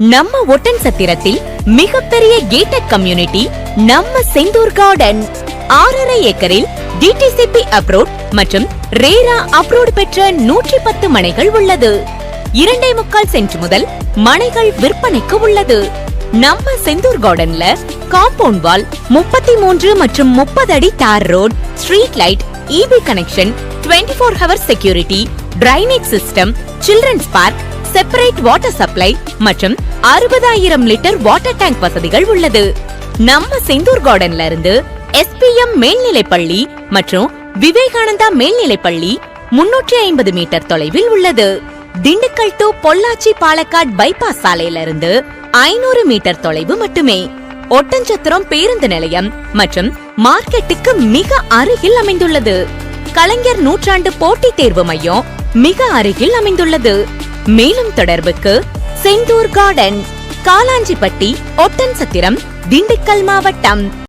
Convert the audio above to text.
நம்ம ஒட்டன்சத்திரத்தில் மிகப்பெரிய gated community நம்ம செந்தூர் கார்டன். 6.5 ஏக்கரில் டிடிசிபி அப்ரூவ் மற்றும் ரேரா அப்ரூவ் பெற்ற 110 மனைகள் உள்ளது. 2.25 சென்ட் முதல் மனைகள் விற்பனைக்கு உள்ளது. நம்ம செந்தூர் கார்டன்ல காம்பவுண்ட் வால் 33 மற்றும் 30 அடி tar road, street light, EB connection, 24 hour security, drainage system, children's park, separate water supply மற்றும் 60,000 லிட்டர் வாட்டர் டேங்க் வசதிகள் உள்ளது. நம்ம செந்தூர் கார்டன்ல இருந்து SPM மேல்நிலைப்பள்ளி மற்றும் விவேகானந்தா மேல்நிலைப்பள்ளி 350 மீட்டர் தொலைவில் உள்ளது. திண்டுக்கல் டு பொள்ளாச்சி பாலக்காட் பைபாஸ் சாலையில இருந்து 500 மீட்டர் தொலைவு மட்டுமே. ஒட்டன்சத்திரம் பேருந்து நிலையம் மற்றும் மார்க்கெட்டுக்கு மிக அருகில் அமைந்துள்ளது. கலைஞர் நூற்றாண்டு போட்டித் தேர்வு மையம் மிக அருகில் அமைந்துள்ளது. மேலும் தொடர்புக்கு செந்தூர் கார்டன், காலாஞ்சிப்பட்டி, ஒட்டன்சத்திரம், திண்டுக்கல் மாவட்டம்.